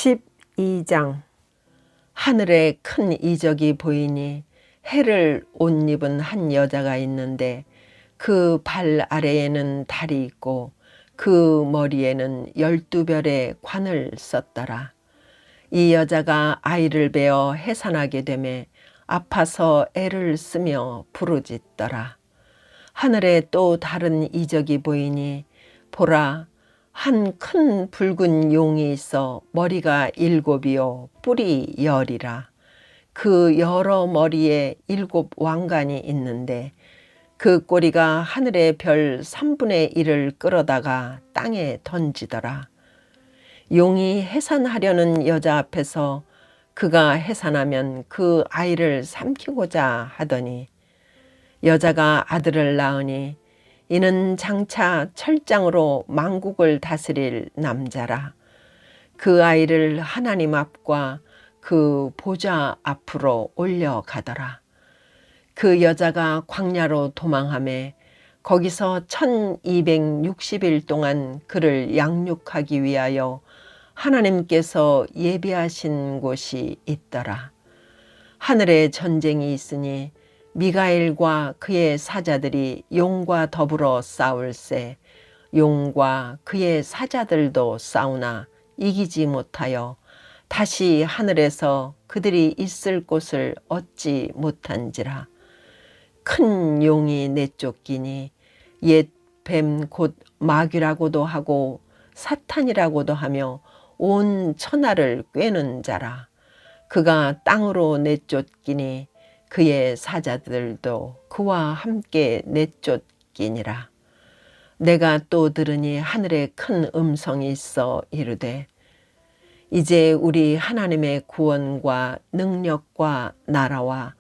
12장. 하늘에 큰 이적이 보이니 해를 옷 입은 한 여자가 있는데 그 발 아래에는 달이 있고 그 머리에는 12별의 관을 썼더라. 이 여자가 아이를 베어 해산하게 되매 아파서 애를 쓰며 부르짖더라. 하늘에 또 다른 이적이 보이니 보라, 한 큰 붉은 용이 있어 머리가 7이요 뿔이 10이라. 그 여러 머리에 7 왕관이 있는데 그 꼬리가 하늘의 별 3분의 1을 끌어다가 땅에 던지더라. 용이 해산하려는 여자 앞에서 그가 해산하면 그 아이를 삼키고자 하더니 여자가 아들을 낳으니 이는 장차 철장으로 만국을 다스릴 남자라. 그 아이를 하나님 앞과 그 보좌 앞으로 올려가더라. 그 여자가 광야로 도망하매 거기서 1260일 동안 그를 양육하기 위하여 하나님께서 예비하신 곳이 있더라. 하늘에 전쟁이 있으니 미가엘과 그의 사자들이 용과 더불어 싸울세. 용과 그의 사자들도 싸우나 이기지 못하여 다시 하늘에서 그들이 있을 곳을 얻지 못한지라. 큰 용이 내쫓기니 옛 뱀 곧 마귀라고도 하고 사탄이라고도 하며 온 천하를 꿰는 자라. 그가 땅으로 내쫓기니 그의 사자들도 그와 함께 내쫓기니라. 내가 또 들으니 하늘에 큰 음성이 있어 이르되 이제 우리 하나님의 구원과 능력과 나라와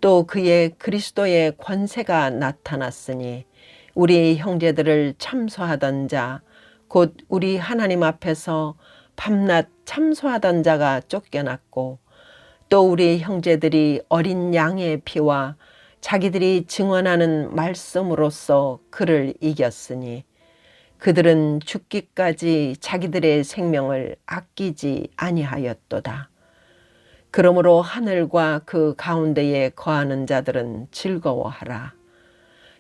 또 그의 그리스도의 권세가 나타났으니 우리 형제들을 참소하던 자 곧 우리 하나님 앞에서 밤낮 참소하던 자가 쫓겨났고 또 우리 형제들이 어린 양의 피와 자기들이 증언하는 말씀으로써 그를 이겼으니 그들은 죽기까지 자기들의 생명을 아끼지 아니하였도다. 그러므로 하늘과 그 가운데에 거하는 자들은 즐거워하라.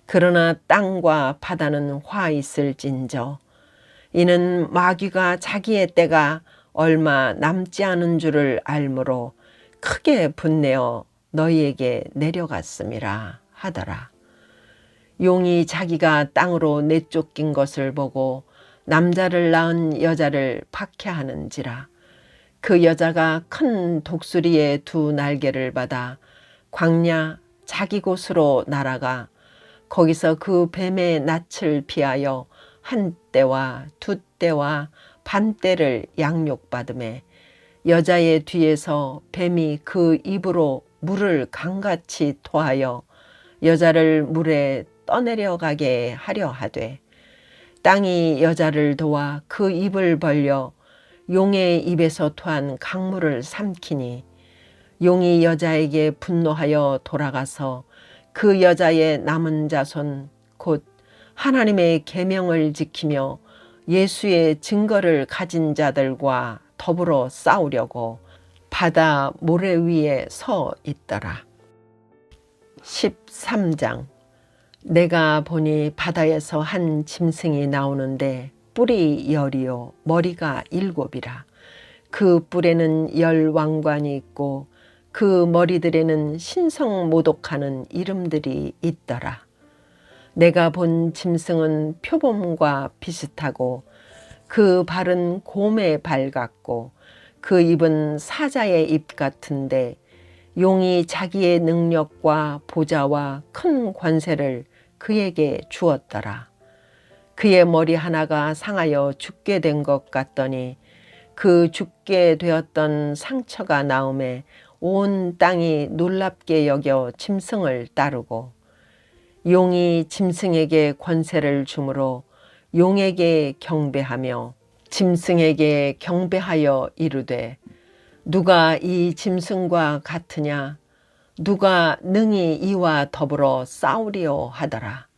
그러나 땅과 바다는 화 있을진저 이는 마귀가 자기의 때가 얼마 남지 않은 줄을 알므로 크게 분내어 너희에게 내려갔음이라 하더라. 용이 자기가 땅으로 내쫓긴 것을 보고 남자를 낳은 여자를 박해하는지라. 그 여자가 큰 독수리의 2 날개를 받아 광야 자기 곳으로 날아가 거기서 그 뱀의 낯을 피하여 1때와 2때와 반때를 양육받으매 여자의 뒤에서 뱀이 그 입으로 물을 강같이 토하여 여자를 물에 떠내려가게 하려 하되 땅이 여자를 도와 그 입을 벌려 용의 입에서 토한 강물을 삼키니 용이 여자에게 분노하여 돌아가서 그 여자의 남은 자손 곧 하나님의 계명을 지키며 예수의 증거를 가진 자들과 더불어 싸우려고 바다 모래 위에 서 있더라. 13장. 내가 보니 바다에서 한 짐승이 나오는데 뿔이 10이요 머리가 7이라. 그 뿔에는 10 왕관이 있고 그 머리들에는 신성모독하는 이름들이 있더라. 내가 본 짐승은 표범과 비슷하고 그 발은 곰의 발 같고 그 입은 사자의 입 같은데 용이 자기의 능력과 보좌와 큰 권세를 그에게 주었더라. 그의 머리 하나가 상하여 죽게 된 것 같더니 그 죽게 되었던 상처가 나음에 온 땅이 놀랍게 여겨 짐승을 따르고 용이 짐승에게 권세를 주므로 용에게 경배하며 짐승에게 경배하여 이르되 누가 이 짐승과 같으냐 누가 능히 이와 더불어 싸우리요 하더라.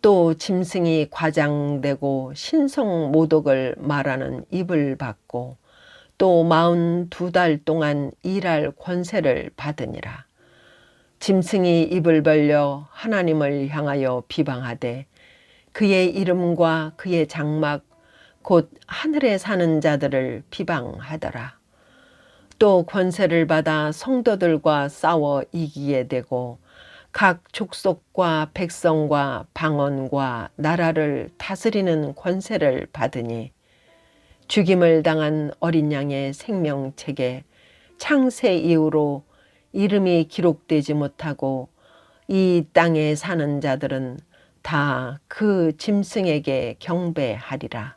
또 짐승이 과장되고 신성모독을 말하는 입을 받고 또 42달 동안 일할 권세를 받으니라. 짐승이 입을 벌려 하나님을 향하여 비방하되 그의 이름과 그의 장막 곧 하늘에 사는 자들을 비방하더라. 또 권세를 받아 성도들과 싸워 이기게 되고 각 족속과 백성과 방언과 나라를 다스리는 권세를 받으니 죽임을 당한 어린 양의 생명책에 창세 이후로 이름이 기록되지 못하고 이 땅에 사는 자들은 다 그 짐승에게 경배하리라.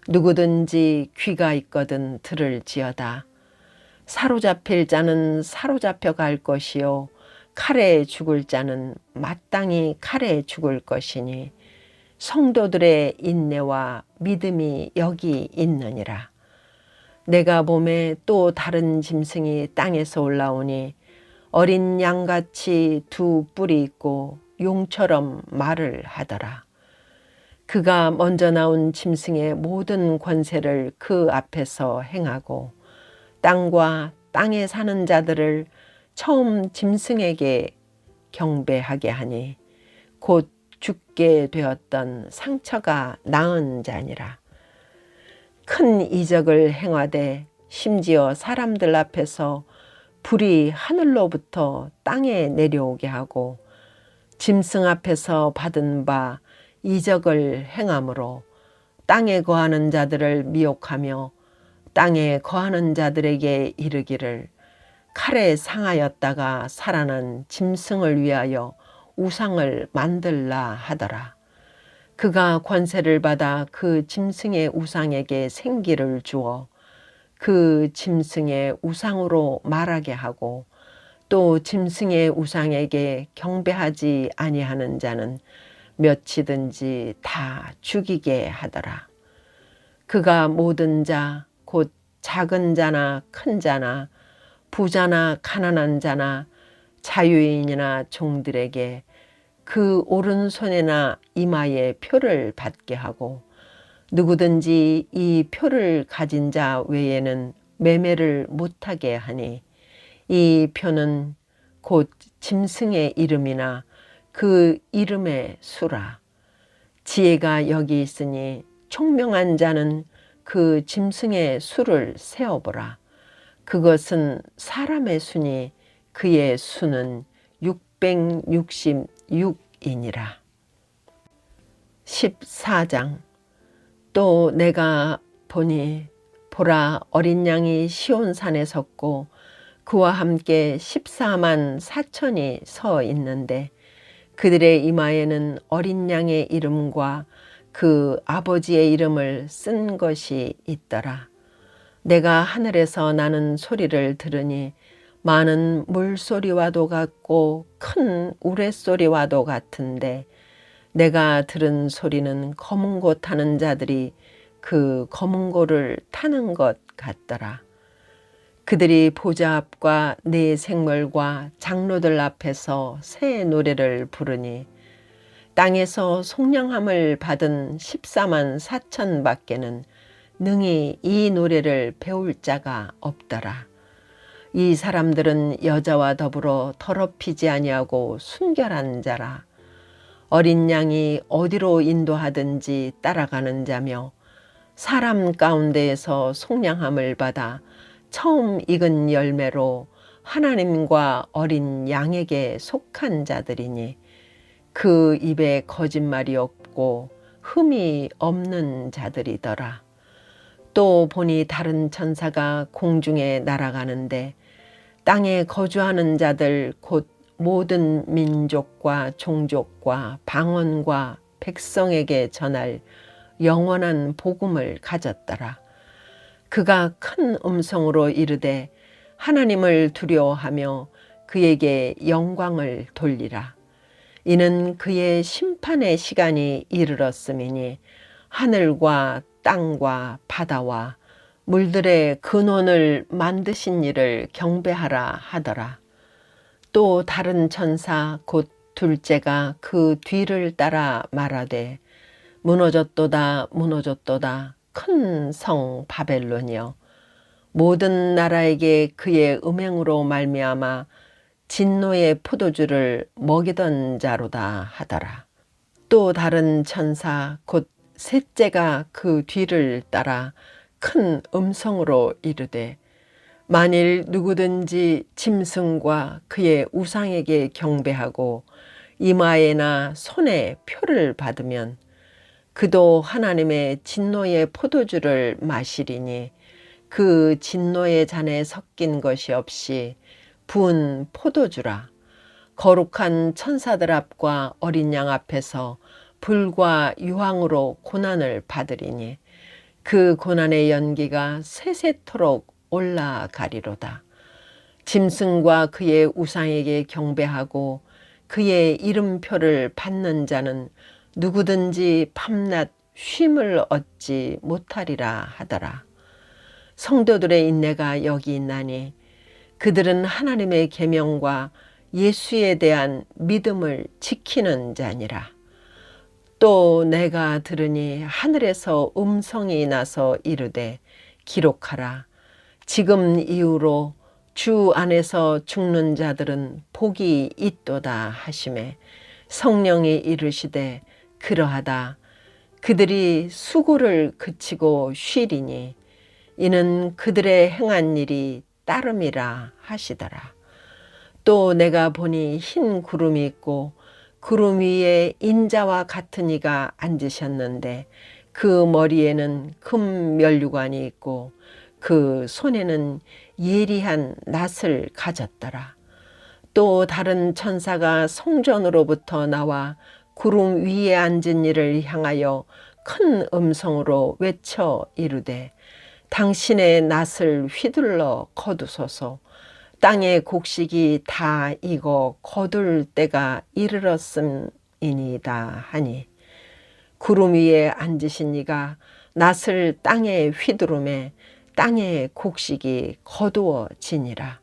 누구든지 귀가 있거든 들을지어다. 사로잡힐 자는 사로잡혀 갈 것이요 칼에 죽을 자는 마땅히 칼에 죽을 것이니 성도들의 인내와 믿음이 여기 있느니라. 내가 봄에 또 다른 짐승이 땅에서 올라오니 어린 양같이 두 뿔이 있고 용처럼 말을 하더라. 그가 먼저 나온 짐승의 모든 권세를 그 앞에서 행하고 땅과 땅에 사는 자들을 처음 짐승에게 경배하게 하니 곧 죽게 되었던 상처가 나은 자니라. 큰 이적을 행하되 심지어 사람들 앞에서 불이 하늘로부터 땅에 내려오게 하고 짐승 앞에서 받은 바 이적을 행함으로 땅에 거하는 자들을 미혹하며 땅에 거하는 자들에게 이르기를 칼에 상하였다가 살아난 짐승을 위하여 우상을 만들라 하더라. 그가 권세를 받아 그 짐승의 우상에게 생기를 주어 그 짐승의 우상으로 말하게 하고 또 짐승의 우상에게 경배하지 아니하는 자는 몇이든지 다 죽이게 하더라. 그가 모든 자 곧 작은 자나 큰 자나 부자나 가난한 자나 자유인이나 종들에게 그 오른손에나 이마에 표를 받게 하고 누구든지 이 표를 가진 자 외에는 매매를 못하게 하니 이 표는 곧 짐승의 이름이나 그 이름의 수라. 지혜가 여기 있으니 총명한 자는 그 짐승의 수를 세어보라. 그것은 사람의 수니 그의 수는 666이니라. 14장. 또 내가 보니 보라 어린 양이 시온산에 섰고 그와 함께 14만 4천이 서 있는데 그들의 이마에는 어린 양의 이름과 그 아버지의 이름을 쓴 것이 있더라. 내가 하늘에서 나는 소리를 들으니 많은 물소리와도 같고 큰 우레소리와도 같은데 내가 들은 소리는 검은 고 타는 자들이 그 검은 고를 타는 것 같더라. 그들이 보좌 앞과 네 생물과 장로들 앞에서 새 노래를 부르니 땅에서 속량함을 받은 14만 4천 밖에는 능히 이 노래를 배울 자가 없더라. 이 사람들은 여자와 더불어 더럽히지 아니하고 순결한 자라. 어린 양이 어디로 인도하든지 따라가는 자며 사람 가운데에서 속량함을 받아 처음 익은 열매로 하나님과 어린 양에게 속한 자들이니 그 입에 거짓말이 없고 흠이 없는 자들이더라. 또 보니 다른 천사가 공중에 날아가는데 땅에 거주하는 자들 곧 모든 민족과 종족과 방언과 백성에게 전할 영원한 복음을 가졌더라. 그가 큰 음성으로 이르되 하나님을 두려워하며 그에게 영광을 돌리라. 이는 그의 심판의 시간이 이르렀음이니 하늘과 땅과 바다와 물들의 근원을 만드신 이를 경배하라 하더라. 또 다른 천사 곧 둘째가 그 뒤를 따라 말하되 무너졌도다 무너졌도다 큰 성 바벨론이여 모든 나라에게 그의 음행으로 말미암아 진노의 포도주를 먹이던 자로다 하더라. 또 다른 천사 곧 셋째가 그 뒤를 따라 큰 음성으로 이르되 만일 누구든지 짐승과 그의 우상에게 경배하고 이마에나 손에 표를 받으면 그도 하나님의 진노의 포도주를 마시리니 그 진노의 잔에 섞인 것이 없이 부은 포도주라. 거룩한 천사들 앞과 어린 양 앞에서 불과 유황으로 고난을 받으리니 그 고난의 연기가 세세토록 올라가리로다. 짐승과 그의 우상에게 경배하고 그의 이름표를 받는 자는 누구든지 밤낮 쉼을 얻지 못하리라 하더라. 성도들의 인내가 여기 있나니 그들은 하나님의 계명과 예수에 대한 믿음을 지키는 자니라. 또 내가 들으니 하늘에서 음성이 나서 이르되 기록하라. 지금 이후로 주 안에서 죽는 자들은 복이 있도다 하시매 성령이 이르시되 그러하다. 그들이 수고를 그치고 쉬리니 이는 그들의 행한 일이 따름이라 하시더라. 또 내가 보니 흰 구름이 있고 구름 위에 인자와 같은 이가 앉으셨는데 그 머리에는 금 면류관이 있고 그 손에는 예리한 낫을 가졌더라. 또 다른 천사가 성전으로부터 나와 구름 위에 앉은 이를 향하여 큰 음성으로 외쳐 이르되 당신의 낫을 휘둘러 거두소서. 땅의 곡식이 다 익어 거둘 때가 이르렀음이니이다 하니 구름 위에 앉으신 이가 낫을 땅에 휘두르매 땅의 곡식이 거두어지니라.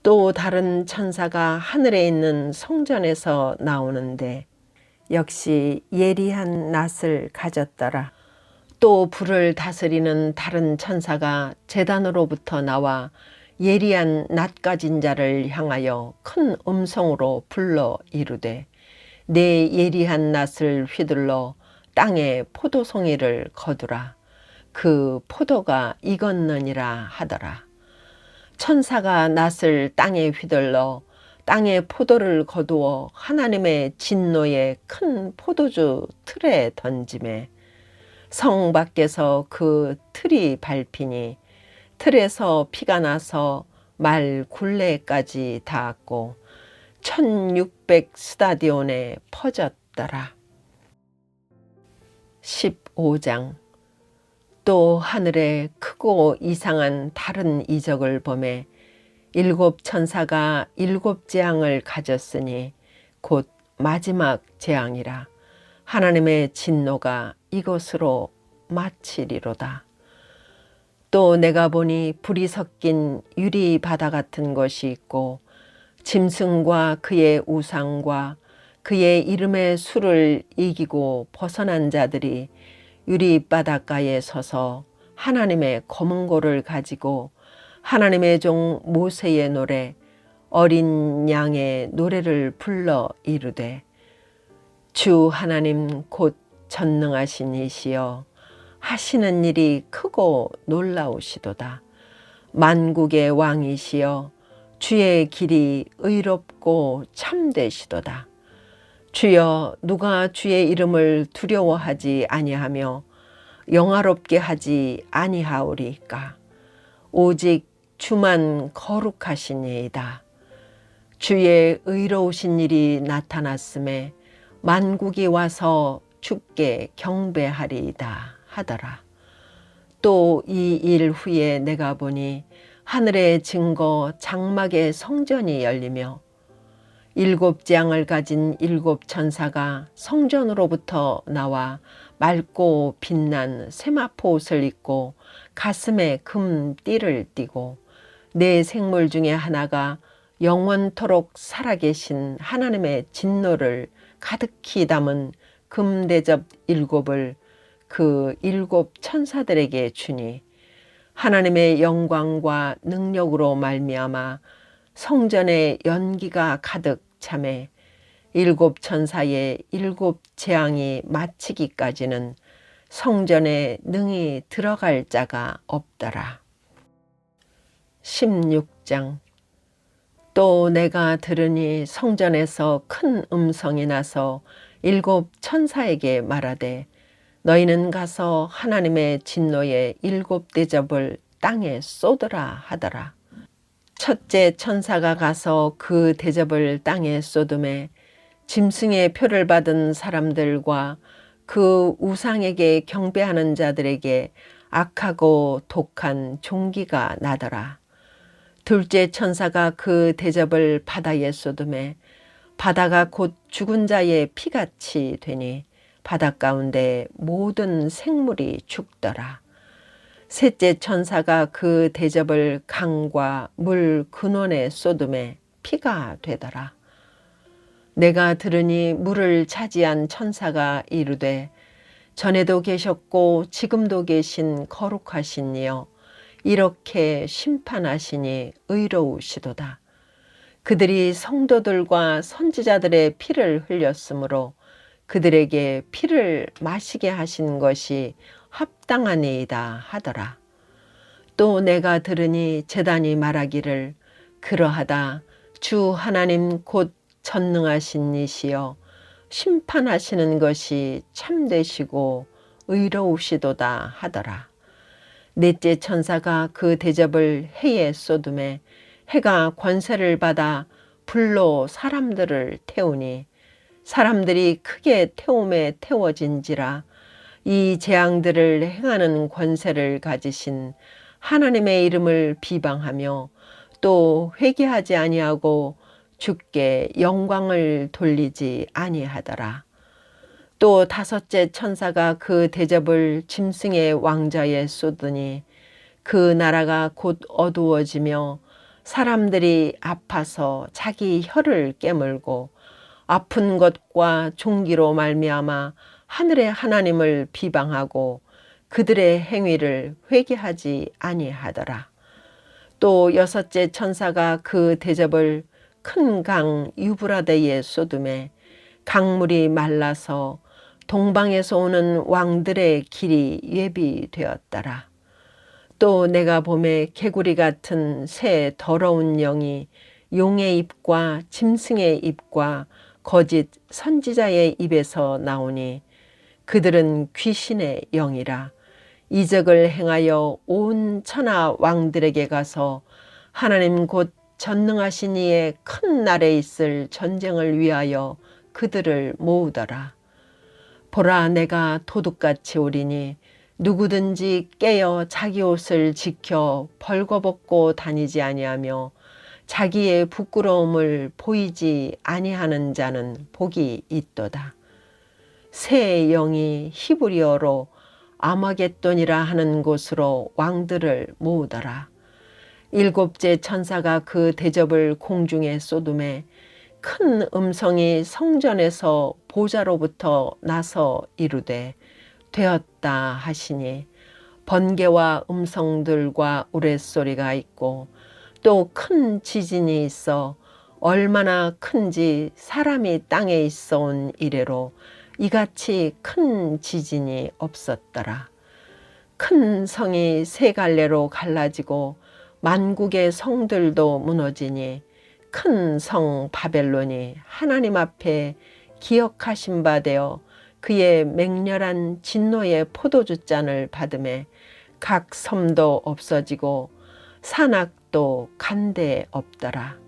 또 다른 천사가 하늘에 있는 성전에서 나오는데 역시 예리한 낫을 가졌더라. 또 불을 다스리는 다른 천사가 제단으로부터 나와 예리한 낫 가진 자를 향하여 큰 음성으로 불러 이르되 내 예리한 낫을 휘둘러 땅에 포도송이를 거두라. 그 포도가 익었느니라 하더라. 천사가 낫을 땅에 휘둘러 땅에 포도를 거두어 하나님의 진노의 큰 포도주 틀에 던지매 성 밖에서 그 틀이 밟히니 틀에서 피가 나서 말 굴레까지 닿았고 1600 스타디온에 퍼졌더라. 15장. 또 하늘에 크고 이상한 다른 이적을 보매 일곱 천사가 일곱 재앙을 가졌으니 곧 마지막 재앙이라. 하나님의 진노가 이것으로 마치리로다. 또 내가 보니 불이 섞인 유리 바다 같은 것이 있고 짐승과 그의 우상과 그의 이름의 수를 이기고 벗어난 자들이 유리 바닷가에 서서 하나님의 검은 고를 가지고 하나님의 종 모세의 노래 어린 양의 노래를 불러 이르되 주 하나님 곧 전능하신 이시여 하시는 일이 크고 놀라우시도다. 만국의 왕이시여 주의 길이 의롭고 참되시도다. 주여 누가 주의 이름을 두려워하지 아니하며 영화롭게 하지 아니하오리까. 오직 주만 거룩하시니이다. 주의 의로우신 일이 나타났음에 만국이 와서 주께 경배하리이다 하더라. 또 이 일 후에 내가 보니 하늘의 증거 장막의 성전이 열리며 일곱 재앙을 가진 일곱 천사가 성전으로부터 나와 맑고 빛난 세마포 옷을 입고 가슴에 금 띠를 띠고 네 생물 중에 하나가 영원토록 살아계신 하나님의 진노를 가득히 담은 금대접 일곱을 그 일곱 천사들에게 주니 하나님의 영광과 능력으로 말미암아 성전에 연기가 가득 차매 일곱 천사의 일곱 재앙이 마치기까지는 성전에 능히 들어갈 자가 없더라. 16장. 또 내가 들으니 성전에서 큰 음성이 나서 일곱 천사에게 말하되 너희는 가서 하나님의 진노의 일곱 대접을 땅에 쏟으라 하더라. 첫째 천사가 가서 그 대접을 땅에 쏟음에 짐승의 표를 받은 사람들과 그 우상에게 경배하는 자들에게 악하고 독한 종기가 나더라. 둘째 천사가 그 대접을 바다에 쏟음에 바다가 곧 죽은 자의 피같이 되니 바다 가운데 모든 생물이 죽더라. 셋째 천사가 그 대접을 강과 물 근원에 쏟음에 피가 되더라. 내가 들으니 물을 차지한 천사가 이르되 전에도 계셨고 지금도 계신 거룩하신 이여 이렇게 심판하시니 의로우시도다. 그들이 성도들과 선지자들의 피를 흘렸으므로 그들에게 피를 마시게 하신 것이 합당하니이다 하더라. 또 내가 들으니 제단이 말하기를 그러하다 주 하나님 곧 전능하신 이시여 심판하시는 것이 참되시고 의로우시도다 하더라. 넷째 천사가 그 대접을 해에 쏟음에 해가 권세를 받아 불로 사람들을 태우니 사람들이 크게 태움에 태워진지라. 이 재앙들을 행하는 권세를 가지신 하나님의 이름을 비방하며 또 회개하지 아니하고 주께 영광을 돌리지 아니하더라. 또 다섯째 천사가 그 대접을 짐승의 왕자에 쏟으니 그 나라가 곧 어두워지며 사람들이 아파서 자기 혀를 깨물고 아픈 것과 종기로 말미암아 하늘의 하나님을 비방하고 그들의 행위를 회개하지 아니하더라. 또 여섯째 천사가 그 대접을 큰 강 유브라데에 쏟음에 강물이 말라서 동방에서 오는 왕들의 길이 예비되었더라. 또 내가 보매 개구리 같은 새 더러운 영이 용의 입과 짐승의 입과 거짓 선지자의 입에서 나오니 그들은 귀신의 영이라. 이적을 행하여 온 천하 왕들에게 가서 하나님 곧 전능하신 이의 큰 날에 있을 전쟁을 위하여 그들을 모으더라. 보라 내가 도둑같이 오리니 누구든지 깨어 자기 옷을 지켜 벌거벗고 다니지 아니하며 자기의 부끄러움을 보이지 아니하는 자는 복이 있도다. 새 영이 히브리어로 아마겟돈이라 하는 곳으로 왕들을 모으더라. 일곱째 천사가 그 대접을 공중에 쏟음에 큰 음성이 성전에서 보좌로부터 나서 이르되 되었다 하시니 번개와 음성들과 우레소리가 있고 또 큰 지진이 있어 얼마나 큰지 사람이 땅에 있어 온 이래로 이같이 큰 지진이 없었더라. 큰 성이 세 갈래로 갈라지고 만국의 성들도 무너지니 큰 성 바벨론이 하나님 앞에 기억하신 바 되어 그의 맹렬한 진노의 포도주잔을 받음에 각 섬도 없어지고 산악도 간데 없더라.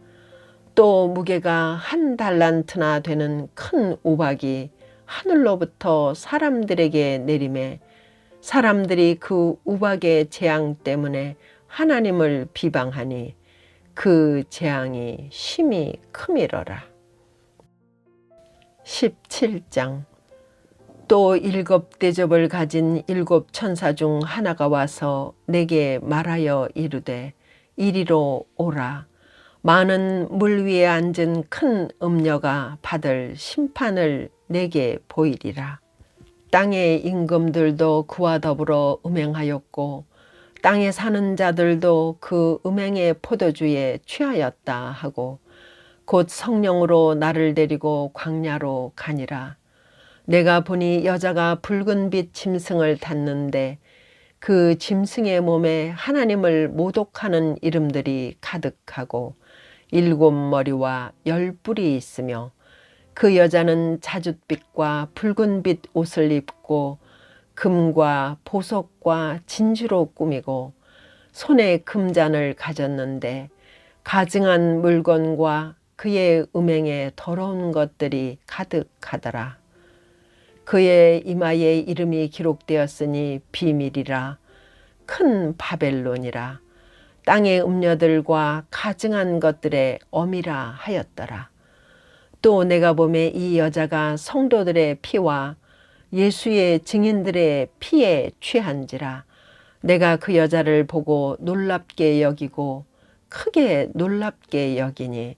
또 무게가 1달란트나 되는 큰 우박이 하늘로부터 사람들에게 내림에 사람들이 그 우박의 재앙 때문에 하나님을 비방하니 그 재앙이 심히 크미러라. 17장. 또 일곱 대접을 가진 일곱 천사 중 하나가 와서 내게 말하여 이르되 이리로 오라. 많은 물 위에 앉은 큰 음녀가 받을 심판을 내게 보이리라. 땅의 임금들도 그와 더불어 음행하였고 땅에 사는 자들도 그 음행의 포도주에 취하였다 하고 곧 성령으로 나를 데리고 광야로 가니라. 내가 보니 여자가 붉은 빛 짐승을 탔는데 그 짐승의 몸에 하나님을 모독하는 이름들이 가득하고 7머리와 10뿔이 있으며 그 여자는 자줏빛과 붉은빛 옷을 입고 금과 보석과 진주로 꾸미고 손에 금잔을 가졌는데 가증한 물건과 그의 음행에 더러운 것들이 가득하더라. 그의 이마에 이름이 기록되었으니 비밀이라 큰 바벨론이라 땅의 음녀들과 가증한 것들의 어미라 하였더라. 또 내가 보매 이 여자가 성도들의 피와 예수의 증인들의 피에 취한지라. 내가 그 여자를 보고 놀랍게 여기고 크게 놀랍게 여기니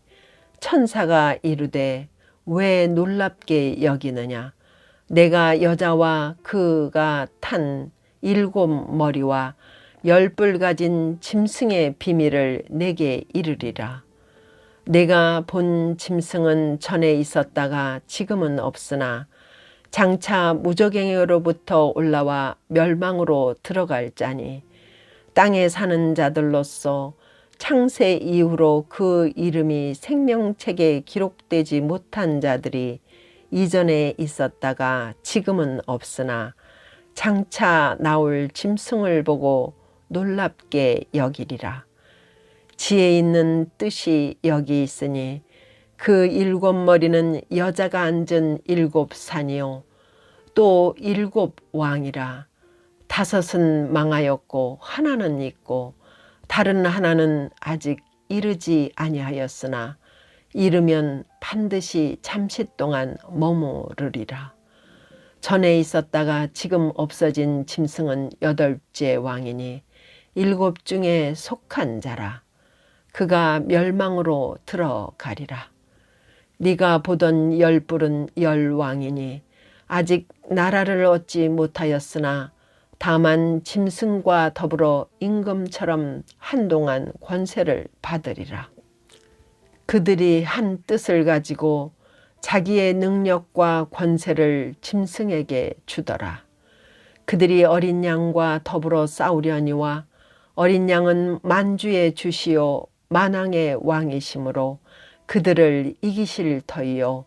천사가 이르되 왜 놀랍게 여기느냐. 내가 여자와 그가 탄 7머리와 10뿔 가진 짐승의 비밀을 내게 이르리라. 내가 본 짐승은 전에 있었다가 지금은 없으나 장차 무저갱이로부터 올라와 멸망으로 들어갈 자니 땅에 사는 자들로서 창세 이후로 그 이름이 생명책에 기록되지 못한 자들이 이전에 있었다가 지금은 없으나 장차 나올 짐승을 보고 놀랍게 여기리라. 지혜 있는 뜻이 여기 있으니 그 7머리는 여자가 앉은 7산이요 또 7왕이라. 5은 망하였고 하나는 있고 다른 하나는 아직 이르지 아니하였으나 이르면 반드시 잠시 동안 머무르리라. 전에 있었다가 지금 없어진 짐승은 8째 왕이니 7 중에 속한 자라. 그가 멸망으로 들어가리라. 네가 보던 10뿔은 10왕이니 아직 나라를 얻지 못하였으나 다만 짐승과 더불어 임금처럼 한동안 권세를 받으리라. 그들이 한 뜻을 가지고 자기의 능력과 권세를 짐승에게 주더라. 그들이 어린 양과 더불어 싸우려니와 어린 양은 만주의 주시요 만왕의 왕이시므로 그들을 이기실 터이요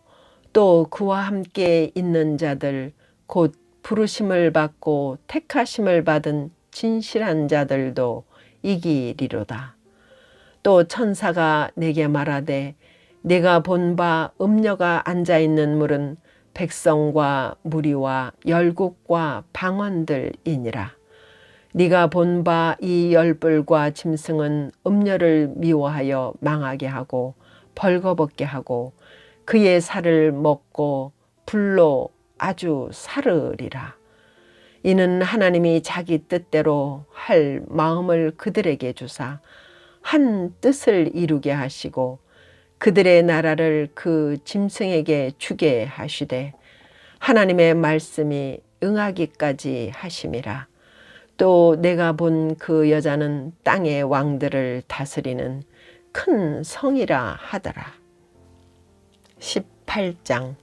또 그와 함께 있는 자들 곧 부르심을 받고 택하심을 받은 진실한 자들도 이기리로다. 또 천사가 내게 말하되 내가 본 바 음녀가 앉아있는 물은 백성과 무리와 열국과 방언들이니라. 네가 본 바 이 10뿔과 짐승은 음녀를 미워하여 망하게 하고 벌거벗게 하고 그의 살을 먹고 불로 아주 사르리라. 이는 하나님이 자기 뜻대로 할 마음을 그들에게 주사 한 뜻을 이루게 하시고 그들의 나라를 그 짐승에게 주게 하시되 하나님의 말씀이 응하기까지 하심이라. 또 내가 본 그 여자는 땅의 왕들을 다스리는 큰 성이라 하더라. 18장.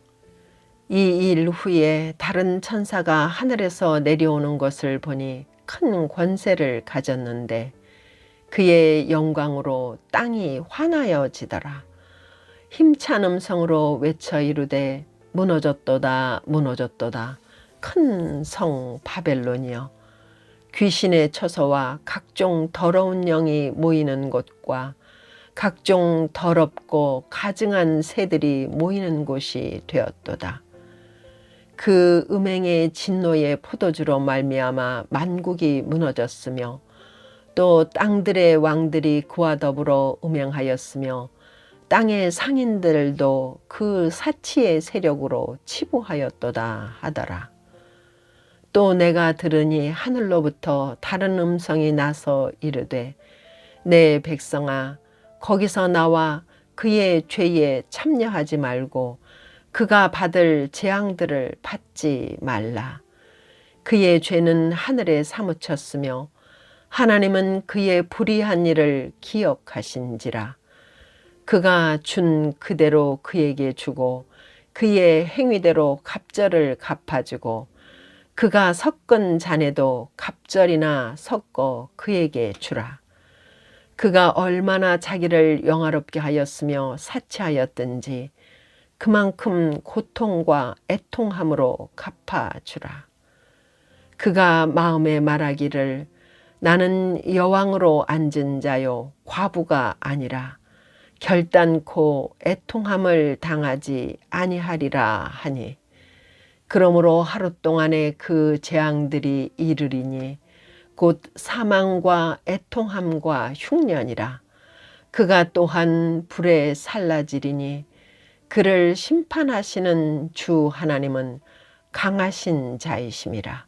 이 일 후에 다른 천사가 하늘에서 내려오는 것을 보니 큰 권세를 가졌는데 그의 영광으로 땅이 환하여지더라. 힘찬 음성으로 외쳐 이르되 무너졌도다 무너졌도다 큰 성 바벨론이여 귀신의 처소와 각종 더러운 영이 모이는 곳과 각종 더럽고 가증한 새들이 모이는 곳이 되었도다. 그 음행의 진노의 포도주로 말미암아 만국이 무너졌으며 또 땅들의 왕들이 그와 더불어 음행하였으며 땅의 상인들도 그 사치의 세력으로 치부하였도다 하더라. 또 내가 들으니 하늘로부터 다른 음성이 나서 이르되 내 백성아 거기서 나와 그의 죄에 참여하지 말고 그가 받을 재앙들을 받지 말라. 그의 죄는 하늘에 사무쳤으며 하나님은 그의 불의한 일을 기억하신지라. 그가 준 그대로 그에게 주고 그의 행위대로 갑절을 갚아주고 그가 섞은 잔에도 갑절이나 섞어 그에게 주라. 그가 얼마나 자기를 영화롭게 하였으며 사치하였든지 그만큼 고통과 애통함으로 갚아주라. 그가 마음에 말하기를 나는 여왕으로 앉은 자요 과부가 아니라 결단코 애통함을 당하지 아니하리라 하니 그러므로 하루 동안에 그 재앙들이 이르리니 곧 사망과 애통함과 흉년이라. 그가 또한 불에 살라지리니 그를 심판하시는 주 하나님은 강하신 자이심이라.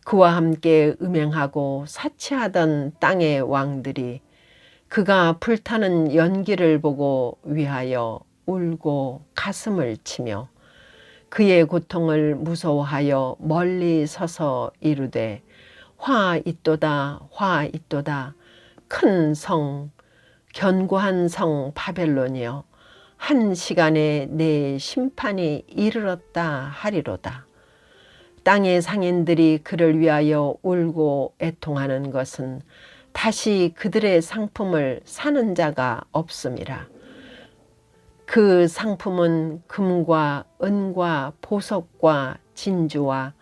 그와 함께 음행하고 사치하던 땅의 왕들이 그가 불타는 연기를 보고 위하여 울고 가슴을 치며 그의 고통을 무서워하여 멀리 서서 이르되 화 있도다 화 있도다 큰 성 견고한 성 바벨론이여 한 시간에 내 심판이 이르렀다 하리로다. 땅의 상인들이 그를 위하여 울고 애통하는 것은 다시 그들의 상품을 사는 자가 없음이라. 그 상품은 금과 은과 보석과 진주와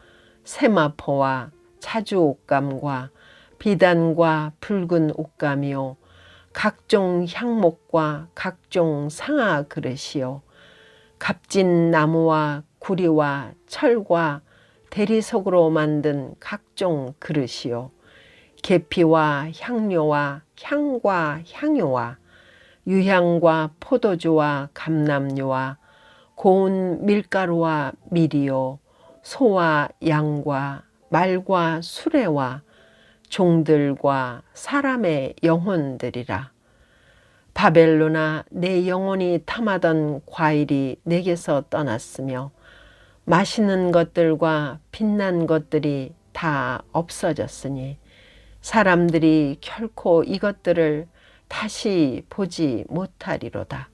세마포와 자주 옷감과 비단과 붉은 옷감이요 각종 향목과 각종 상아 그릇이요 값진 나무와 구리와 철과 대리석으로 만든 각종 그릇이요 계피와 향료와 향과 향유와 유향과 포도주와 감람류와 고운 밀가루와 밀이요 소와 양과 말과 수레와 종들과 사람의 영혼들이라. 바벨론아 내 영혼이 탐하던 과일이 내게서 떠났으며 맛있는 것들과 빛난 것들이 다 없어졌으니 사람들이 결코 이것들을 다시 보지 못하리로다.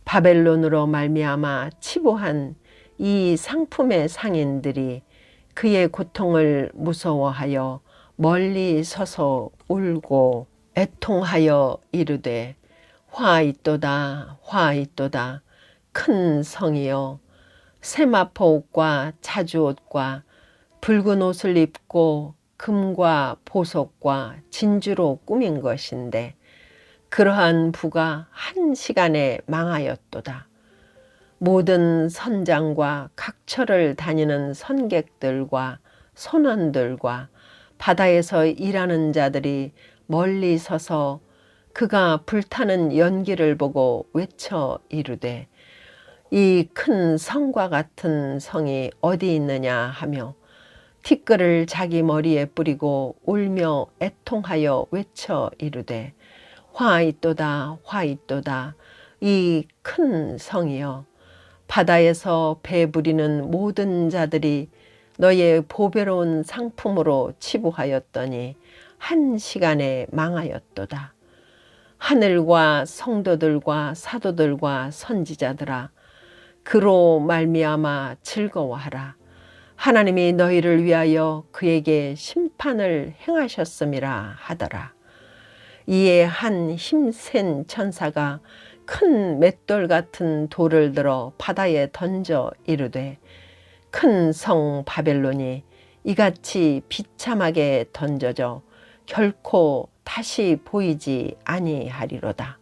바벨론으로 말미암아 치부한 이 상품의 상인들이 그의 고통을 무서워하여 멀리 서서 울고 애통하여 이르되 화 있도다 화 있도다 큰 성이여 세마포옷과 자주옷과 붉은 옷을 입고 금과 보석과 진주로 꾸민 것인데 그러한 부가 한 시간에 망하였도다. 모든 선장과 각처를 다니는 선객들과 선원들과 바다에서 일하는 자들이 멀리 서서 그가 불타는 연기를 보고 외쳐 이르되 이 큰 성과 같은 성이 어디 있느냐 하며 티끌을 자기 머리에 뿌리고 울며 애통하여 외쳐 이르되 화 있도다 화 있도다 이 큰 성이여 바다에서 배 부리는 모든 자들이 너의 보배로운 상품으로 치부하였더니 한 시간에 망하였도다. 하늘과 성도들과 사도들과 선지자들아 그로 말미암아 즐거워하라. 하나님이 너희를 위하여 그에게 심판을 행하셨음이라 하더라. 이에 한 힘센 천사가 큰 맷돌 같은 돌을 들어 바다에 던져 이르되 큰 성 바벨론이 이같이 비참하게 던져져 결코 다시 보이지 아니하리로다.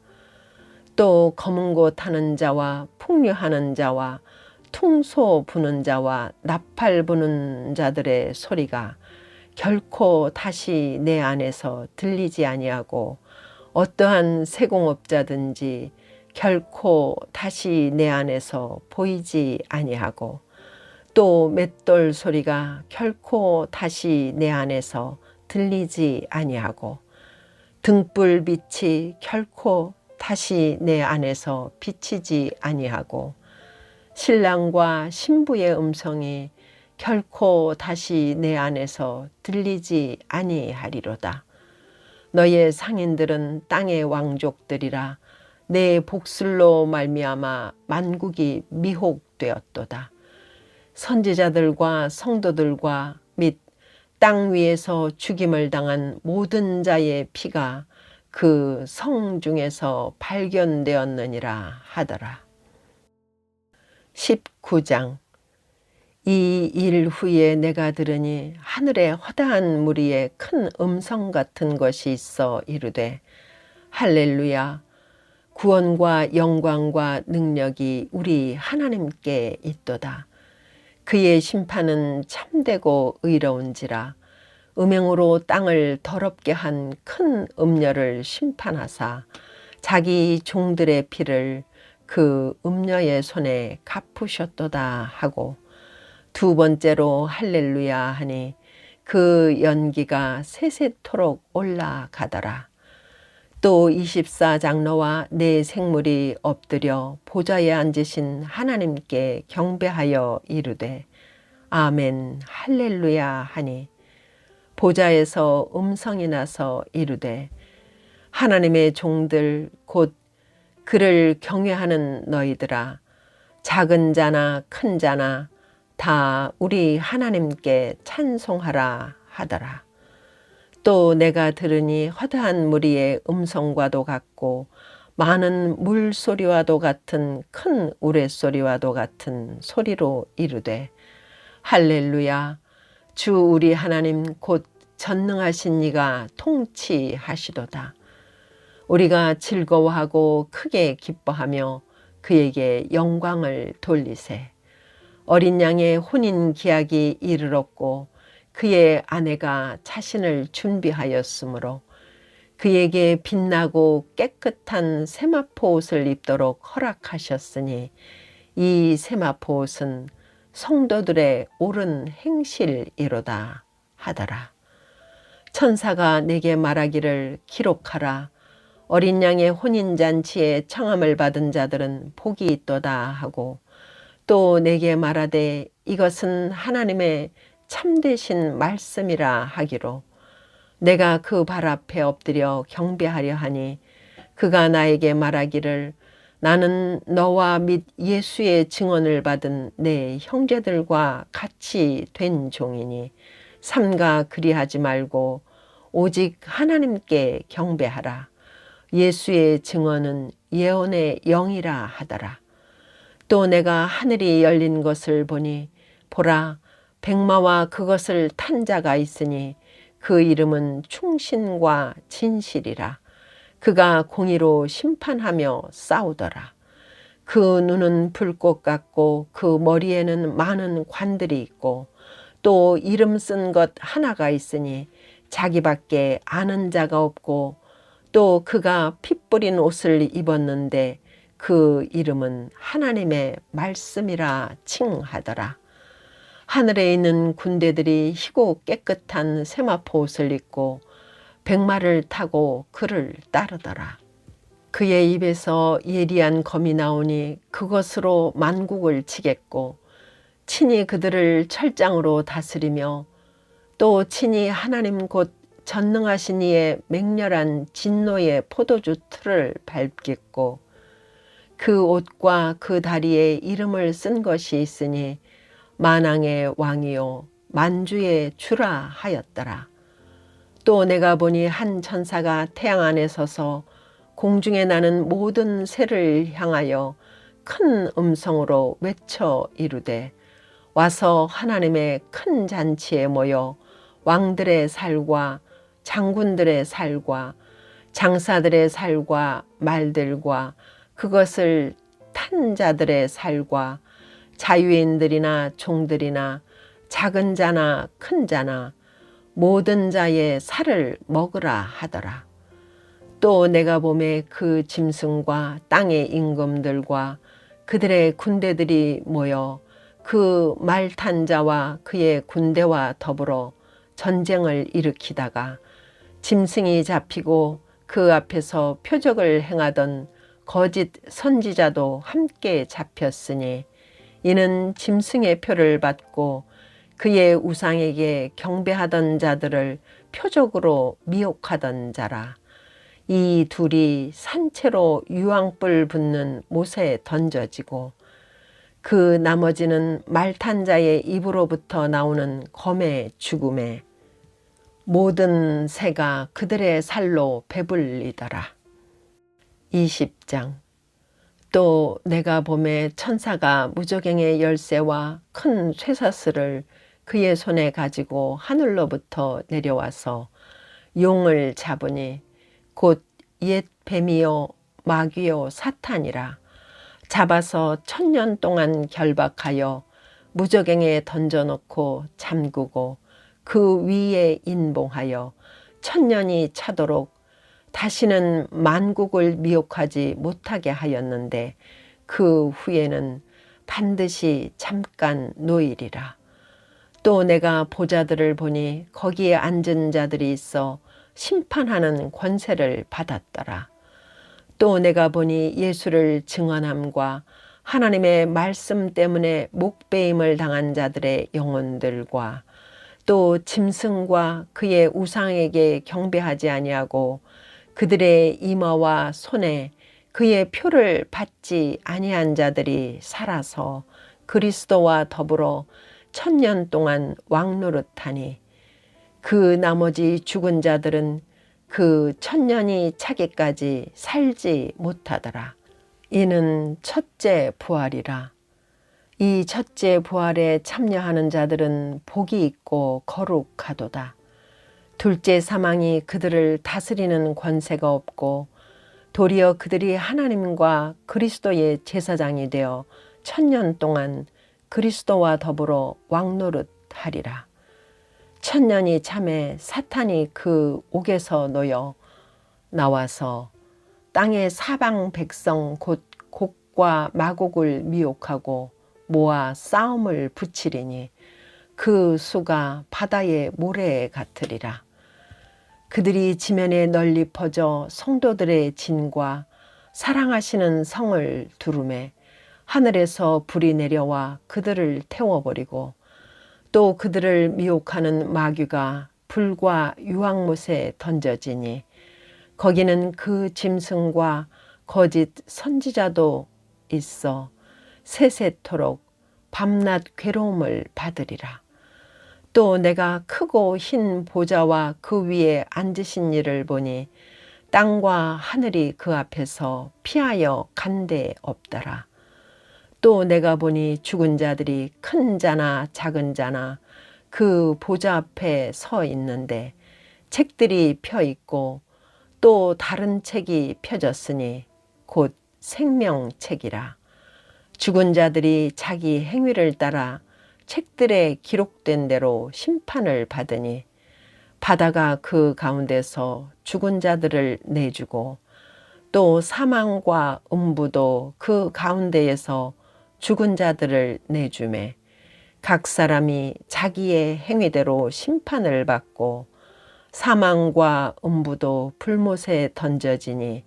또 검은 곳 타는 자와 풍류하는 자와 퉁소 부는 자와 나팔 부는 자들의 소리가 결코 다시 내 안에서 들리지 아니하고 어떠한 세공업자든지 결코 다시 내 안에서 보이지 아니하고 또 맷돌 소리가 결코 다시 내 안에서 들리지 아니하고 등불빛이 결코 다시 내 안에서 비치지 아니하고 신랑과 신부의 음성이 결코 다시 내 안에서 들리지 아니하리로다. 너의 상인들은 땅의 왕족들이라. 내 복술로 말미암아 만국이 미혹되었도다. 선지자들과 성도들과 및 땅 위에서 죽임을 당한 모든 자의 피가 그 성 중에서 발견되었느니라 하더라. 19장. 이 일 후에 내가 들으니 하늘에 허다한 무리의 큰 음성 같은 것이 있어 이르되 할렐루야, 구원과 영광과 능력이 우리 하나님께 있도다. 그의 심판은 참되고 의로운지라. 음행으로 땅을 더럽게 한 큰 음녀를 심판하사 자기 종들의 피를 그 음녀의 손에 갚으셨도다 하고, 두 번째로 할렐루야 하니 그 연기가 세세토록 올라가더라. 또 24장로와 네 생물이 엎드려 보좌에 앉으신 하나님께 경배하여 이르되 아멘 할렐루야 하니, 보좌에서 음성이 나서 이르되 하나님의 종들 곧 그를 경외하는 너희들아, 작은 자나 큰 자나 다 우리 하나님께 찬송하라 하더라. 또 내가 들으니 허다한 무리의 음성과도 같고 많은 물소리와도 같은 큰 우레소리와도 같은 소리로 이르되 할렐루야, 주 우리 하나님 곧 전능하신 이가 통치하시도다. 우리가 즐거워하고 크게 기뻐하며 그에게 영광을 돌리세. 어린 양의 혼인 기약이 이르렀고 그의 아내가 자신을 준비하였으므로 그에게 빛나고 깨끗한 세마포 옷을 입도록 허락하셨으니 이 세마포 옷은 성도들의 옳은 행실이로다 하더라. 천사가 내게 말하기를 기록하라. 어린 양의 혼인잔치에 청함을 받은 자들은 복이 있도다 하고, 또 내게 말하되 이것은 하나님의 참되신 말씀이라 하기로, 내가 그 발 앞에 엎드려 경배하려 하니 그가 나에게 말하기를 나는 너와 및 예수의 증언을 받은 내 형제들과 같이 된 종이니 삼가 그리하지 말고 오직 하나님께 경배하라. 예수의 증언은 예언의 영이라 하더라. 또 내가 하늘이 열린 것을 보니 보라, 백마와 그것을 탄 자가 있으니 그 이름은 충신과 진실이라. 그가 공의로 심판하며 싸우더라. 그 눈은 불꽃 같고 그 머리에는 많은 관들이 있고 또 이름 쓴 것 하나가 있으니 자기밖에 아는 자가 없고, 또 그가 피 뿌린 옷을 입었는데 그 이름은 하나님의 말씀이라 칭하더라. 하늘에 있는 군대들이 희고 깨끗한 세마포 옷을 입고 백마를 타고 그를 따르더라. 그의 입에서 예리한 검이 나오니 그것으로 만국을 치겠고 친히 그들을 철장으로 다스리며 또 친히 하나님 곧 전능하신 이의 맹렬한 진노의 포도주 틀을 밟겠고, 그 옷과 그 다리에 이름을 쓴 것이 있으니 만왕의 왕이요 만주의 주라 하였더라. 또 내가 보니 한 천사가 태양 안에 서서 공중에 나는 모든 새를 향하여 큰 음성으로 외쳐 이르되 와서 하나님의 큰 잔치에 모여 왕들의 살과 장군들의 살과 장사들의 살과 말들과 그것을 탄 자들의 살과 자유인들이나 종들이나 작은 자나 큰 자나 모든 자의 살을 먹으라 하더라. 또 내가 보매 그 짐승과 땅의 임금들과 그들의 군대들이 모여 그 말 탄 자와 그의 군대와 더불어 전쟁을 일으키다가 짐승이 잡히고 그 앞에서 표적을 행하던 거짓 선지자도 함께 잡혔으니 이는 짐승의 표를 받고 그의 우상에게 경배하던 자들을 표적으로 미혹하던 자라. 이 둘이 산채로 유황불 붙는 못에 던져지고 그 나머지는 말탄 자의 입으로부터 나오는 검의 죽음에 모든 새가 그들의 살로 배불리더라. 20장. 또 내가 보매 천사가 무저갱의 열쇠와 큰 쇠사슬을 그의 손에 가지고 하늘로부터 내려와서 용을 잡으니 곧 옛 뱀이요 마귀요 사탄이라. 잡아서 1000년 동안 결박하여 무저갱에 던져놓고 잠그고 그 위에 인봉하여 1000년이 차도록 다시는 만국을 미혹하지 못하게 하였는데 그 후에는 반드시 잠깐 노일이라. 또 내가 보자들을 보니 거기에 앉은 자들이 있어 심판하는 권세를 받았더라. 또 내가 보니 예수를 증언함과 하나님의 말씀 때문에 목배임을 당한 자들의 영혼들과 또 짐승과 그의 우상에게 경배하지 아니하고 그들의 이마와 손에 그의 표를 받지 아니한 자들이 살아서 그리스도와 더불어 1000년 동안 왕노릇하니 그 나머지 죽은 자들은 그 1000년이 차기까지 살지 못하더라. 이는 첫째 부활이라. 이 첫째 부활에 참여하는 자들은 복이 있고 거룩하도다. 둘째 사망이 그들을 다스리는 권세가 없고 도리어 그들이 하나님과 그리스도의 제사장이 되어 1000년 동안 그리스도와 더불어 왕노릇하리라. 1000년이 참에 사탄이 그 옥에서 놓여 나와서 땅의 사방 백성 곧 곡과 마곡을 미혹하고 모아 싸움을 붙이리니 그 수가 바다의 모래 같으리라. 그들이 지면에 널리 퍼져 성도들의 진과 사랑하시는 성을 두루매 하늘에서 불이 내려와 그들을 태워버리고 또 그들을 미혹하는 마귀가 불과 유황못에 던져지니 거기는 그 짐승과 거짓 선지자도 있어 세세토록 밤낮 괴로움을 받으리라. 또 내가 크고 흰 보좌와 그 위에 앉으신 이를 보니 땅과 하늘이 그 앞에서 피하여 간 데 없더라. 또 내가 보니 죽은 자들이 큰 자나 작은 자나 그 보좌 앞에 서 있는데 책들이 펴 있고 또 다른 책이 펴졌으니 곧 생명책이라. 죽은 자들이 자기 행위를 따라 책들에 기록된 대로 심판을 받으니 바다가 그 가운데서 죽은 자들을 내주고 또 사망과 음부도 그 가운데에서 죽은 자들을 내주매 각 사람이 자기의 행위대로 심판을 받고 사망과 음부도 불못에 던져지니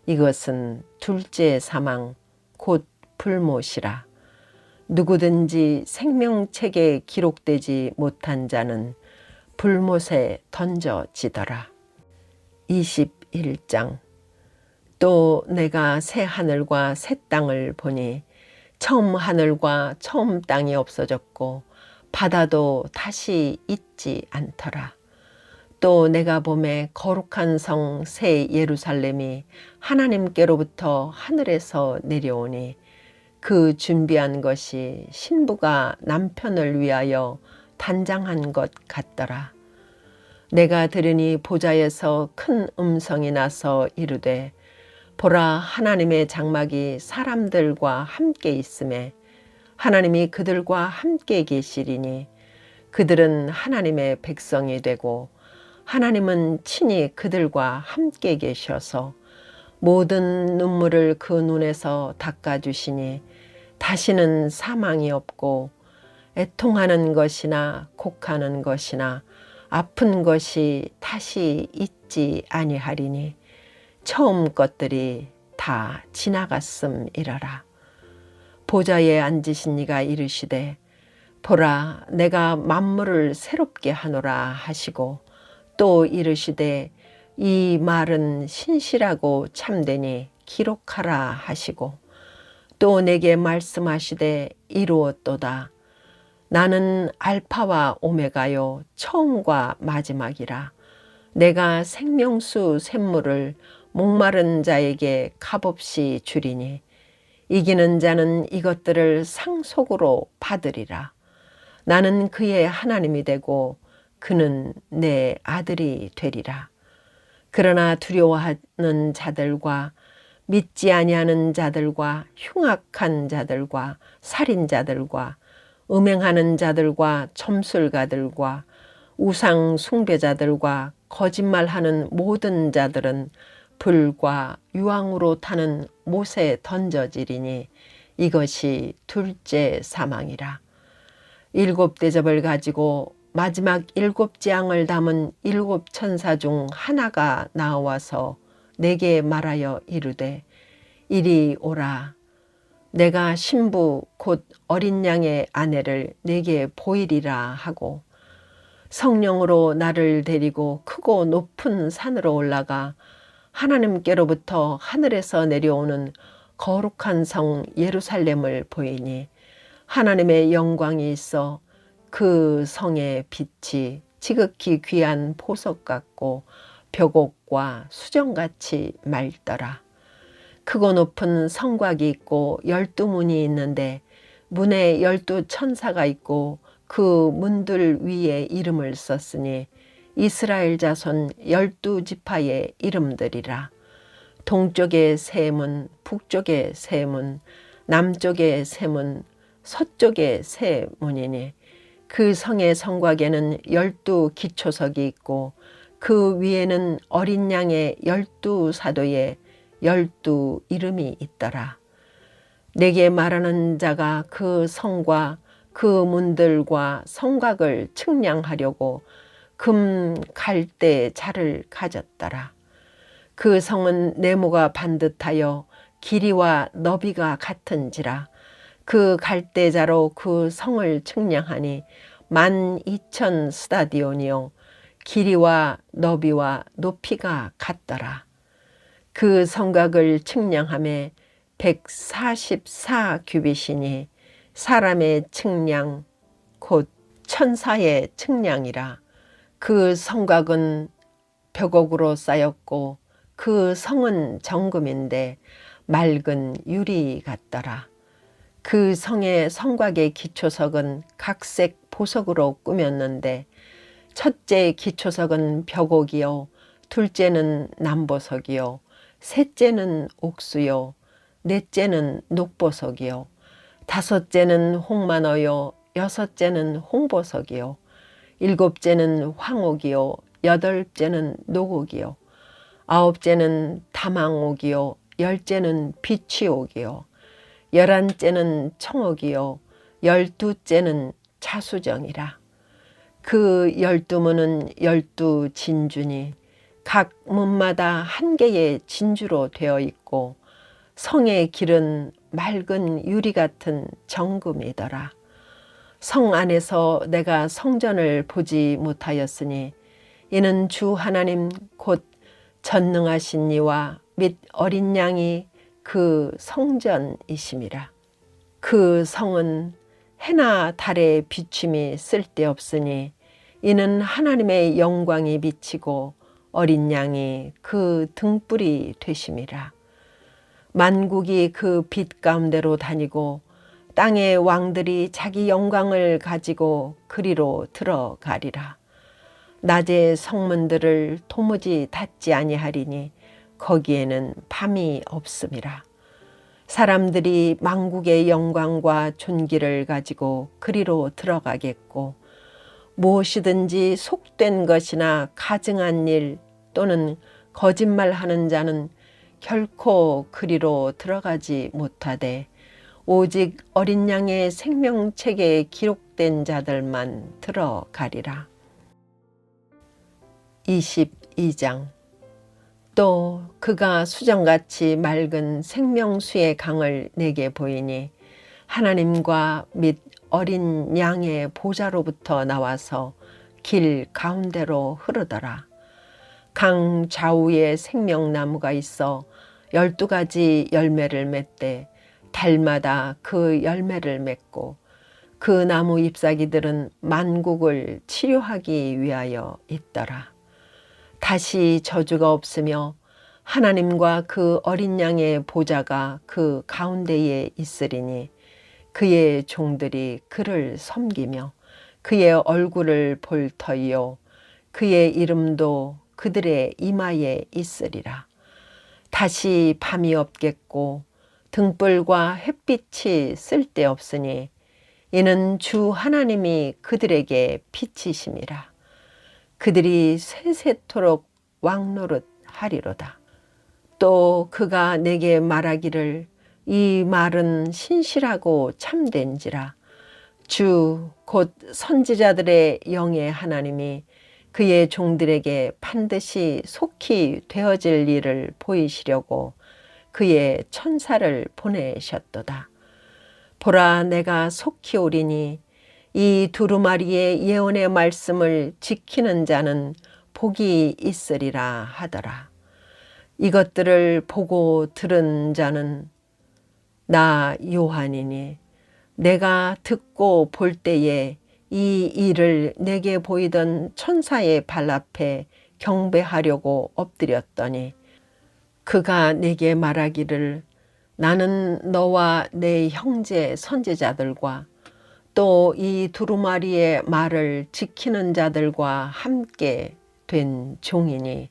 이것은 둘째 사망 곧 불못이라. 누구든지 생명책에 기록되지 못한 자는 불못에 던져지더라. 21장. 또 내가 새 하늘과 새 땅을 보니 처음 하늘과 처음 땅이 없어졌고 바다도 다시 있지 않더라. 또 내가 보매 거룩한 성 새 예루살렘이 하나님께로부터 하늘에서 내려오니 그 준비한 것이 신부가 남편을 위하여 단장한 것 같더라. 내가 들으니 보좌에서 큰 음성이 나서 이르되 보라, 하나님의 장막이 사람들과 함께 있음에 하나님이 그들과 함께 계시리니 그들은 하나님의 백성이 되고 하나님은 친히 그들과 함께 계셔서 모든 눈물을 그 눈에서 닦아주시니 다시는 사망이 없고 애통하는 것이나 곡하는 것이나 아픈 것이 다시 있지 아니하리니 처음 것들이 다 지나갔음이러라. 보좌에 앉으신 이가 이르시되 보라, 내가 만물을 새롭게 하노라 하시고 또 이르시되 이 말은 신실하고 참되니 기록하라 하시고 또 내게 말씀하시되 이루었도다. 나는 알파와 오메가요 처음과 마지막이라. 내가 생명수 샘물을 목마른 자에게 값없이 주리니 이기는 자는 이것들을 상속으로 받으리라. 나는 그의 하나님이 되고 그는 내 아들이 되리라. 그러나 두려워하는 자들과 믿지 아니하는 자들과 흉악한 자들과 살인자들과 음행하는 자들과 점술가들과 우상 숭배자들과 거짓말하는 모든 자들은 불과 유황으로 타는 못에 던져지리니 이것이 둘째 사망이라. 일곱 대접을 가지고 마지막 일곱 재앙을 담은 일곱 천사 중 하나가 나와서 내게 말하여 이르되 이리 오라. 내가 신부 곧 어린 양의 아내를 내게 보이리라 하고 성령으로 나를 데리고 크고 높은 산으로 올라가 하나님께로부터 하늘에서 내려오는 거룩한 성 예루살렘을 보이니 하나님의 영광이 있어 그 성의 빛이 지극히 귀한 보석 같고 벽옥과 수정같이 맑더라. 크고 높은 성곽이 있고 12문이 있는데 문에 12천사가 있고 그 문들 위에 이름을 썼으니 이스라엘 자손 12지파의 이름들이라. 동쪽의 세 문, 북쪽의 세 문, 남쪽의 세 문, 서쪽의 세 문이니 그 성의 성곽에는 12기초석이 있고 그 위에는 어린 양의 12사도의 12 이름이 있더라. 내게 말하는 자가 그 성과 그 문들과 성곽을 측량하려고 금 갈대 자를 가졌더라. 그 성은 네모가 반듯하여 길이와 너비가 같은지라. 그 갈대자로 그 성을 측량하니 12,000 스타디온이요 길이와 너비와 높이가 같더라. 그 성곽을 측량함에 144 규빗이니 사람의 측량 곧 천사의 측량이라. 그 성곽은 벽옥으로 쌓였고 그 성은 정금인데 맑은 유리 같더라. 그 성의 성곽의 기초석은 각색 보석으로 꾸몄는데 첫째 기초석은 벽옥이요 둘째는 남보석이요 셋째는 옥수요 넷째는 녹보석이요 다섯째는 홍만어요 여섯째는 홍보석이요 일곱째는 황옥이요 여덟째는 녹옥이요 아홉째는 다망옥이요 열째는 비취옥이요 열한째는 청옥이요 열두째는 자수정이라. 그 12문은 12 진주니 각 문마다 한 개의 진주로 되어 있고 성의 길은 맑은 유리 같은 정금이더라. 성 안에서 내가 성전을 보지 못하였으니 이는 주 하나님 곧 전능하신 이와 및 어린 양이 그 성전이심이라. 그 성은 해나 달의 비춤이 쓸데없으니 이는 하나님의 영광이 비치고 어린 양이 그 등불이 되심이라. 만국이 그 빛 가운데로 다니고 땅의 왕들이 자기 영광을 가지고 그리로 들어가리라. 낮의 성문들을 도무지 닫지 아니하리니 거기에는 밤이 없음이라. 사람들이 만국의 영광과 존귀를 가지고 그리로 들어가겠고 무엇이든지 속된 것이나 가증한 일 또는 거짓말하는 자는 결코 그리로 들어가지 못하되 오직 어린 양의 생명책에 기록된 자들만 들어가리라. 22장. 또 그가 수정같이 맑은 생명수의 강을 내게 보이니 하나님과 및 어린 양의 보좌로부터 나와서 길 가운데로 흐르더라. 강 좌우에 생명나무가 있어 12가지 열매를 맺되 달마다 그 열매를 맺고 그 나무 잎사귀들은 만국을 치료하기 위하여 있더라. 다시 저주가 없으며 하나님과 그 어린 양의 보좌가 그 가운데에 있으리니 그의 종들이 그를 섬기며 그의 얼굴을 볼 터이요 그의 이름도 그들의 이마에 있으리라. 다시 밤이 없겠고 등불과 햇빛이 쓸데없으니 이는 주 하나님이 그들에게 빛이심이라. 그들이 세세토록 왕노릇 하리로다. 또 그가 내게 말하기를 이 말은 신실하고 참된지라. 주 곧 선지자들의 영의 하나님이 그의 종들에게 반드시 속히 되어질 일을 보이시려고 그의 천사를 보내셨도다. 보라, 내가 속히 오리니 이 두루마리의 예언의 말씀을 지키는 자는 복이 있으리라 하더라. 이것들을 보고 들은 자는 나 요한이니 내가 듣고 볼 때에 이 일을 내게 보이던 천사의 발 앞에 경배하려고 엎드렸더니 그가 내게 말하기를 나는 너와 내 형제 선지자들과 또 이 두루마리의 말을 지키는 자들과 함께 된 종이니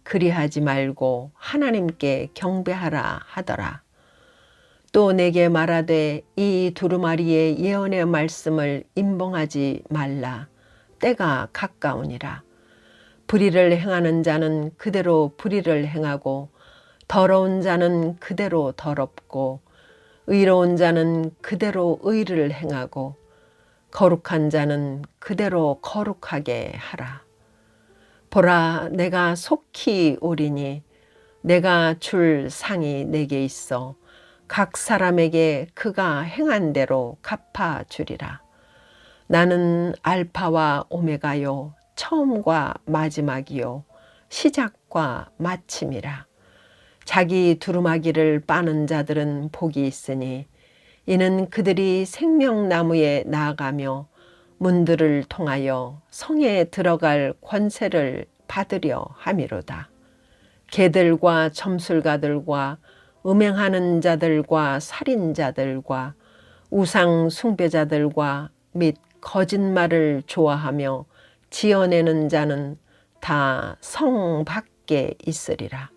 그리하지 말고 하나님께 경배하라 하더라. 또 내게 말하되 이 두루마리의 예언의 말씀을 임봉하지 말라. 때가 가까우니라. 불의를 행하는 자는 그대로 불의를 행하고 더러운 자는 그대로 더럽고 의로운 자는 그대로 의를 행하고 거룩한 자는 그대로 거룩하게 하라. 보라, 내가 속히 오리니 내가 줄 상이 내게 있어 각 사람에게 그가 행한 대로 갚아주리라. 나는 알파와 오메가요 처음과 마지막이요 시작과 마침이라. 자기 두루마기를 빠는 자들은 복이 있으니 이는 그들이 생명나무에 나아가며 문들을 통하여 성에 들어갈 권세를 받으려 함이로다. 개들과 점술가들과 음행하는 자들과 살인자들과 우상 숭배자들과 및 거짓말을 좋아하며 지어내는 자는 다 성 밖에 있으리라.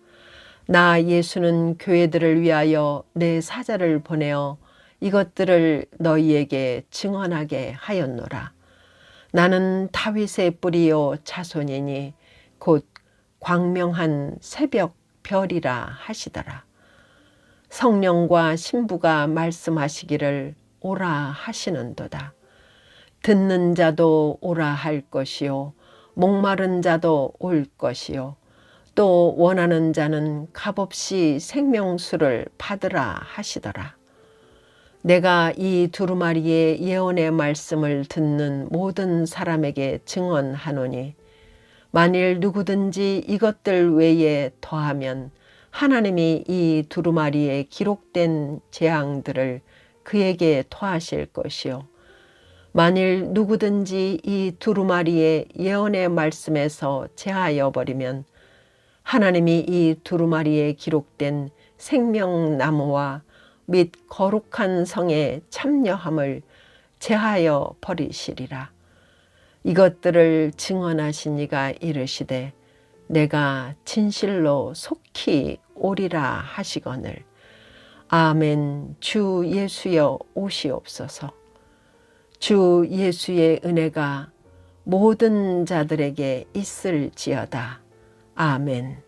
나 예수는 교회들을 위하여 내 사자를 보내어 이것들을 너희에게 증언하게 하였노라. 나는 다윗의 뿌리요 자손이니 곧 광명한 새벽 별이라 하시더라. 성령과 신부가 말씀하시기를 오라 하시는도다. 듣는 자도 오라 할 것이요 목마른 자도 올 것이요 또 원하는 자는 값없이 생명수를 받으라 하시더라. 내가 이 두루마리의 예언의 말씀을 듣는 모든 사람에게 증언하노니 만일 누구든지 이것들 외에 더하면 하나님이 이 두루마리에 기록된 재앙들을 그에게 토하실 것이요 만일 누구든지 이 두루마리의 예언의 말씀에서 제하여 버리면 하나님이 이 두루마리에 기록된 생명나무와 및 거룩한 성의 참여함을 제하여 버리시리라. 이것들을 증언하신 이가 이르시되 내가 진실로 속히 오리라 하시거늘 아멘. 주 예수여 오시옵소서. 주 예수의 은혜가 모든 자들에게 있을지어다. 아멘.